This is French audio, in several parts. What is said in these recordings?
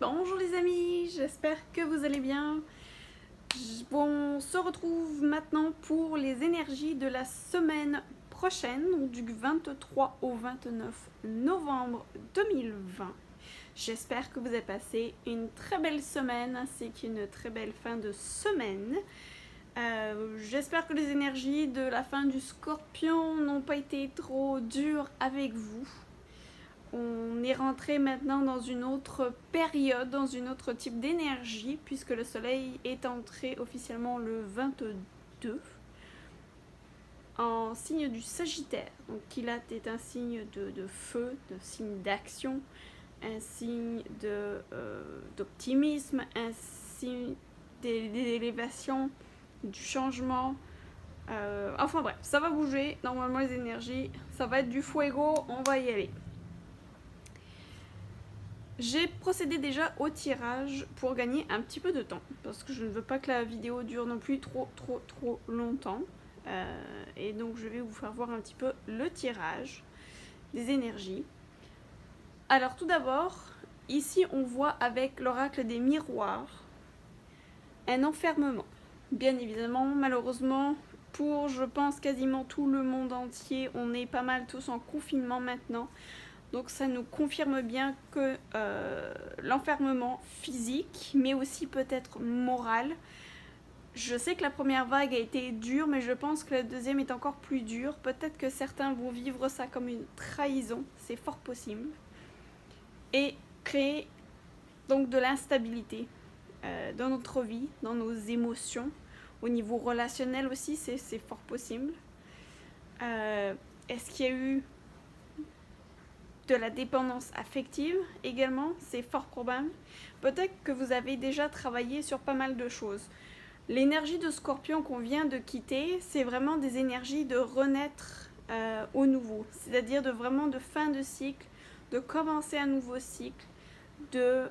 Bonjour les amis, j'espère que vous allez bien. On se retrouve maintenant pour les énergies de la semaine prochaine, donc du 23 au 29 novembre 2020. J'espère que vous avez passé une très belle semaine ainsi qu'une très belle fin de semaine. J'espère que les énergies de la fin du Scorpion n'ont pas été trop dures avec vous. On est rentré maintenant dans une autre période, dans une autre type d'énergie, puisque le soleil est entré officiellement le 22 en signe du Sagittaire. Donc Kilat est un signe de feu, de signe d'action, un signe d'optimisme, un signe d'élévation, du changement. Enfin bref, ça va bouger, normalement les énergies, ça va être du fuego, on va y aller. J'ai procédé déjà au tirage pour gagner un petit peu de temps, parce que je ne veux pas que la vidéo dure non plus trop longtemps. Et donc je vais vous faire voir un petit peu le tirage des énergies. Alors tout d'abord, ici on voit avec l'oracle des miroirs un enfermement. Bien évidemment, malheureusement, pour je pense quasiment tout le monde entier, on est pas mal tous en confinement maintenant. Donc ça nous confirme bien que l'enfermement physique, mais aussi peut-être moral. Je sais que la première vague a été dure, mais je pense que la deuxième est encore plus dure. Peut-être que certains vont vivre ça comme une trahison, c'est fort possible. Et créer donc de l'instabilité dans notre vie, dans nos émotions. Au niveau relationnel aussi, c'est fort possible. Est-ce qu'il y a eu de la dépendance affective également, c'est fort probable. Peut-être que vous avez déjà travaillé sur pas mal de choses. L'énergie de Scorpion qu'on vient de quitter, c'est vraiment des énergies de renaître au nouveau, c'est-à-dire de fin de cycle, de commencer un nouveau cycle, de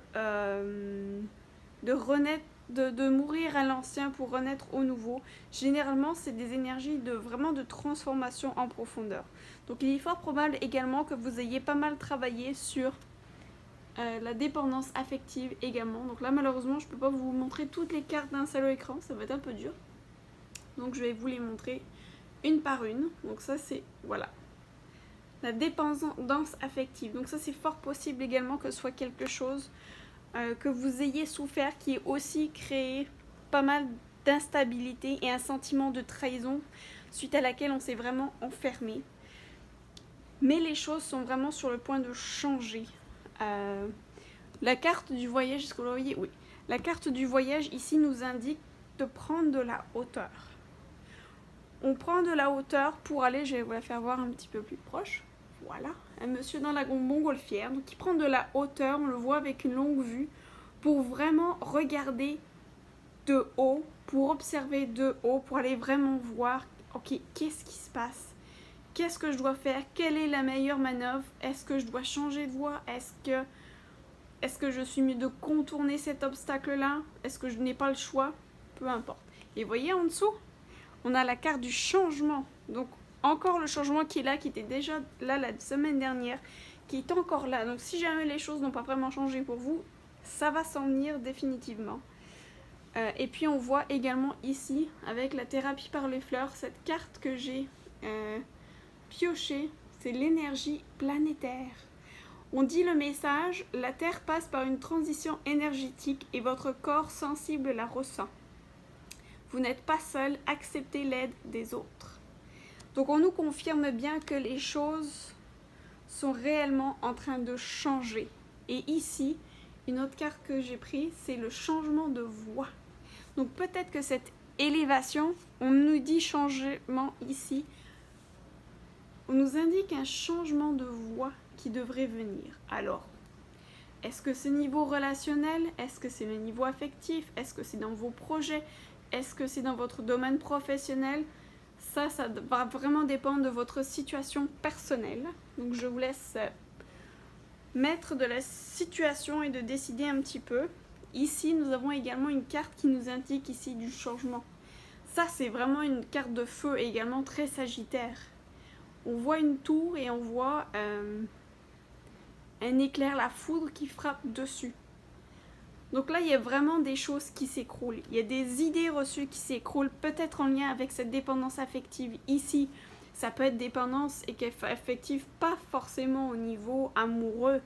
renaître, de mourir à l'ancien pour renaître au nouveau. Généralement, c'est des énergies de transformation en profondeur. Donc il est fort probable également que vous ayez pas mal travaillé sur la dépendance affective également. Donc là, malheureusement, je ne peux pas vous montrer toutes les cartes d'un seul écran, ça va être un peu dur. Donc je vais vous les montrer une par une. Donc ça, c'est, voilà, la dépendance affective. Donc ça, c'est fort possible également que ce soit quelque chose que vous ayez souffert, qui ait aussi créé pas mal d'instabilité et un sentiment de trahison suite à laquelle on s'est vraiment enfermé. Mais les choses sont vraiment sur le point de changer. La carte du voyage, est-ce que vous voyez? Oui. La carte du voyage ici nous indique de prendre de la hauteur. On prend de la hauteur pour aller, je vais vous la faire voir un petit peu plus proche. Voilà, un monsieur dans la montgolfière, donc il prend de la hauteur, on le voit avec une longue vue, pour vraiment regarder de haut, pour observer de haut, pour aller vraiment voir, ok, qu'est-ce qui se passe? Qu'est-ce que je dois faire? Quelle est la meilleure manœuvre? Est-ce que je dois changer de voie? Est-ce que je suis mieux de contourner cet obstacle-là? Est-ce que je n'ai pas le choix? Peu importe. Et vous voyez en dessous, on a la carte du changement. Donc encore le changement qui est là, qui était déjà là la semaine dernière, qui est encore là. Donc si jamais les choses n'ont pas vraiment changé pour vous, ça va s'en venir définitivement. Et puis on voit également ici, avec la thérapie par les fleurs, cette carte que j'ai piochée, c'est l'énergie planétaire. On dit le message, la Terre passe par une transition énergétique et votre corps sensible la ressent. Vous n'êtes pas seul, acceptez l'aide des autres. Donc on nous confirme bien que les choses sont réellement en train de changer. Et ici, une autre carte que j'ai prise, c'est le changement de voie. Donc peut-être que cette élévation, on nous dit changement ici, on nous indique un changement de voie qui devrait venir. Alors, est-ce que c'est niveau relationnel? Est-ce que c'est le niveau affectif? Est-ce que c'est dans vos projets? Est-ce que c'est dans votre domaine professionnel? Ça va vraiment dépendre de votre situation personnelle. Donc je vous laisse mettre de la situation et de décider un petit peu. Ici, nous avons également une carte qui nous indique ici du changement. Ça, c'est vraiment une carte de feu et également très sagittaire. On voit une tour et on voit un éclair, la foudre qui frappe dessus. Donc là, il y a vraiment des choses qui s'écroulent. Il y a des idées reçues qui s'écroulent, peut-être en lien avec cette dépendance affective ici. Ça peut être dépendance affective, pas forcément au niveau amoureux,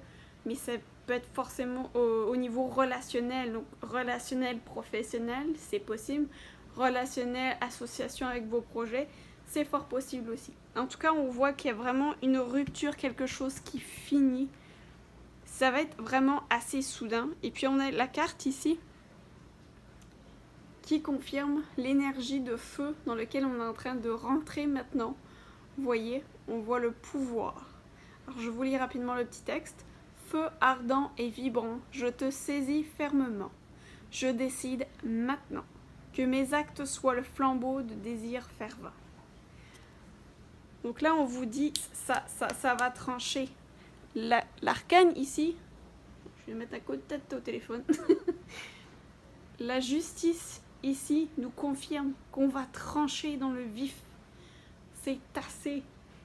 mais ça peut être forcément au niveau relationnel. Donc relationnel, professionnel, c'est possible. Relationnel, association avec vos projets, c'est fort possible aussi. En tout cas, on voit qu'il y a vraiment une rupture, quelque chose qui finit. Ça va être vraiment assez soudain. Et puis on a la carte ici qui confirme l'énergie de feu dans laquelle on est en train de rentrer maintenant. Vous voyez, on voit le pouvoir. Alors je vous lis rapidement le petit texte. Feu ardent et vibrant, je te saisis fermement. Je décide maintenant que mes actes soient le flambeau de désir fervent. Donc là, on vous dit, ça va trancher. L'arcane ici, je vais mettre un coup de tête au téléphone. La justice ici nous confirme qu'on va trancher dans le vif. C'est assez.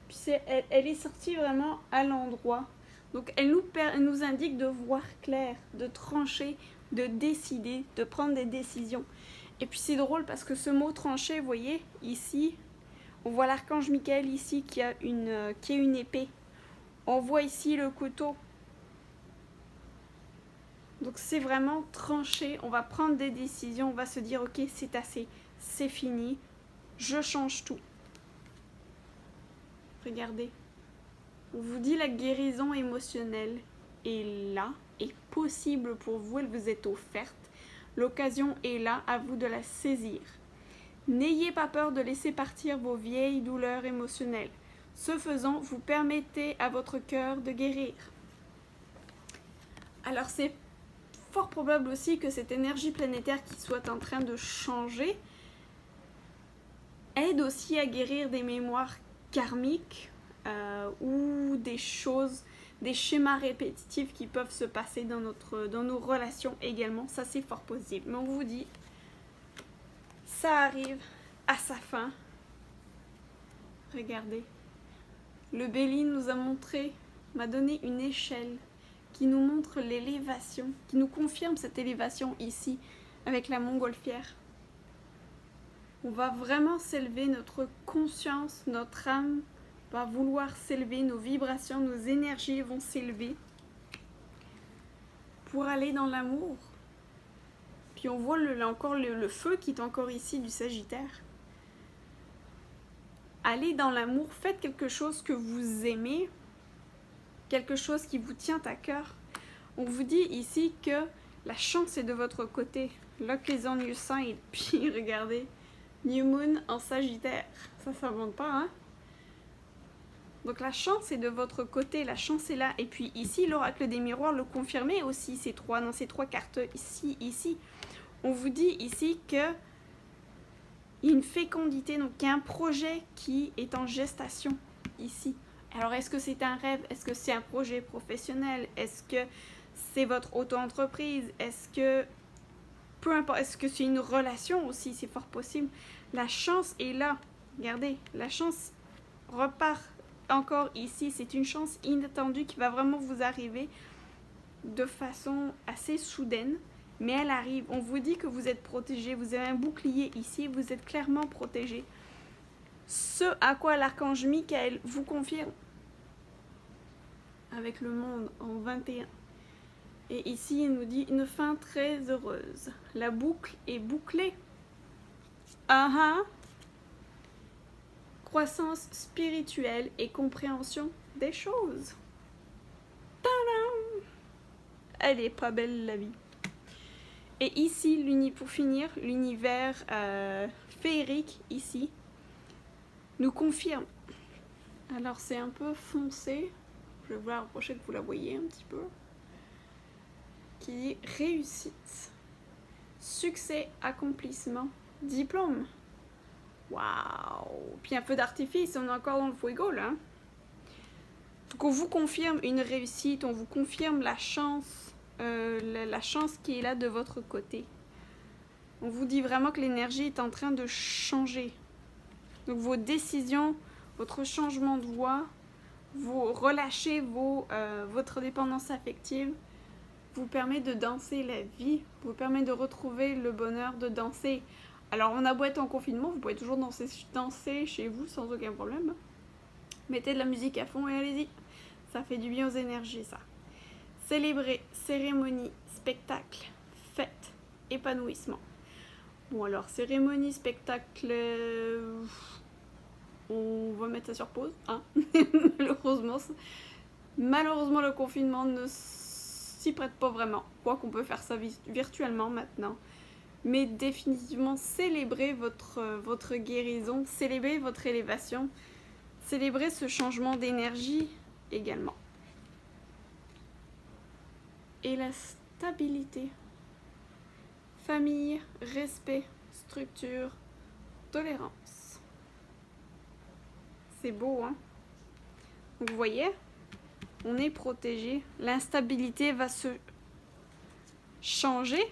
Puis elle est sortie vraiment à l'endroit. Donc elle nous indique de voir clair, de trancher, de décider, de prendre des décisions. Et puis c'est drôle parce que ce mot trancher, vous voyez, ici, on voit l'archange Michael ici qui a une épée. On voit ici le couteau. Donc c'est vraiment trancher, on va prendre des décisions, on va se dire ok, c'est assez, c'est fini, je change tout. Regardez, on vous dit la guérison émotionnelle est là, est possible pour vous, elle vous est offerte. L'occasion est là, à vous de la saisir. N'ayez pas peur de laisser partir vos vieilles douleurs émotionnelles. Ce faisant, vous permettez à votre cœur de guérir. Alors c'est fort probable aussi que cette énergie planétaire qui soit en train de changer aide aussi à guérir des mémoires karmiques ou des choses, des schémas répétitifs qui peuvent se passer dans nos relations également. Ça, c'est fort possible. Mais on vous dit, ça arrive à sa fin. Regardez. Le Béline nous a m'a donné une échelle qui nous montre l'élévation, qui nous confirme cette élévation ici, avec la montgolfière. On va vraiment s'élever, notre conscience, notre âme va vouloir s'élever, nos vibrations, nos énergies vont s'élever pour aller dans l'amour. Puis on voit encore le feu qui est encore ici du Sagittaire. Allez dans l'amour, faites quelque chose que vous aimez, quelque chose qui vous tient à cœur. On vous dit ici que la chance est de votre côté. Luck is on your side. Puis regardez, New Moon en Sagittaire. Ça s'invente pas, hein? Donc la chance est de votre côté, la chance est là. Et puis ici, l'oracle des miroirs le confirmait aussi, dans ces trois cartes ici. On vous dit ici que il y a une fécondité, donc il y a un projet qui est en gestation ici. Alors est-ce que c'est un rêve? Est-ce que c'est un projet professionnel? Est-ce que c'est votre auto-entreprise? Est-ce que, peu importe, est-ce que c'est une relation aussi? C'est fort possible. La chance est là. Regardez, la chance repart encore ici. C'est une chance inattendue qui va vraiment vous arriver de façon assez soudaine. Mais elle arrive. On vous dit que vous êtes protégé. Vous avez un bouclier ici. Vous êtes clairement protégé. Ce à quoi l'archange Michael vous confirme. Avec le monde en 21. Et ici, il nous dit une fin très heureuse. La boucle est bouclée. Croissance spirituelle et compréhension des choses. Tadam! Elle est pas belle la vie. Et ici, pour finir, l'univers féerique ici nous confirme. Alors c'est un peu foncé. Je vais vous la rapprocher que vous la voyez un petit peu. Qui dit réussite, succès, accomplissement, diplôme. Waouh! Puis un peu d'artifice, on est encore dans le fuego là. Donc on vous confirme une réussite, on vous confirme la chance qui est là de votre côté. On vous dit vraiment que l'énergie est en train de changer. Donc vos décisions, votre changement de voie, vous relâchez votre dépendance affective, vous permet de danser la vie, vous permet de retrouver le bonheur de danser. Alors on a beau être en confinement, vous pouvez toujours danser chez vous sans aucun problème. Mettez de la musique à fond et allez-y. Ça fait du bien aux énergies, ça. Célébrer, cérémonie, spectacle, fête, épanouissement. Bon alors, cérémonie, spectacle, on va mettre ça sur pause, hein. Malheureusement, le confinement ne s'y prête pas vraiment. Quoi qu'on peut faire ça virtuellement maintenant. Mais définitivement, célébrez votre guérison, célébrez votre élévation, célébrez ce changement d'énergie également. Et la stabilité. Famille, respect, structure, tolérance. C'est beau, hein? Donc vous voyez, on est protégé. L'instabilité va se changer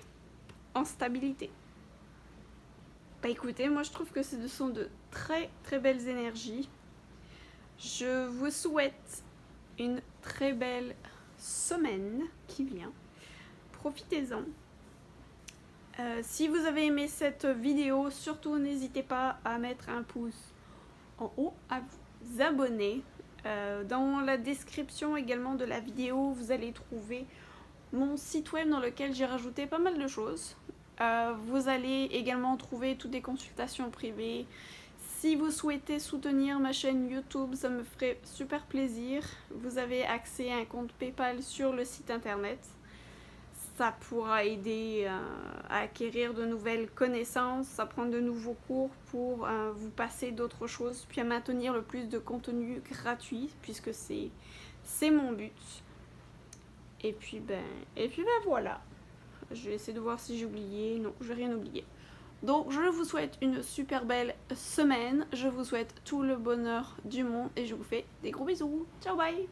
en stabilité. Bah écoutez, moi je trouve que ce sont de très très belles énergies. Je vous souhaite une très belle semaine qui vient. Profitez-en. Si vous avez aimé cette vidéo, surtout n'hésitez pas à mettre un pouce en haut, à vous abonner. Dans la description également de la vidéo, vous allez trouver mon site web dans lequel j'ai rajouté pas mal de choses. Vous allez également trouver toutes les consultations privées. Si vous souhaitez soutenir ma chaîne YouTube, ça me ferait super plaisir. Vous avez accès à un compte PayPal sur le site internet. Ça pourra aider à acquérir de nouvelles connaissances, à prendre de nouveaux cours pour vous passer d'autres choses, puis à maintenir le plus de contenu gratuit, puisque c'est mon but. Et puis ben voilà. Je vais essayer de voir si j'ai oublié. Non, je n'ai rien oublié. Donc je vous souhaite une super belle semaine. Je vous souhaite tout le bonheur du monde et je vous fais des gros bisous. Ciao, bye!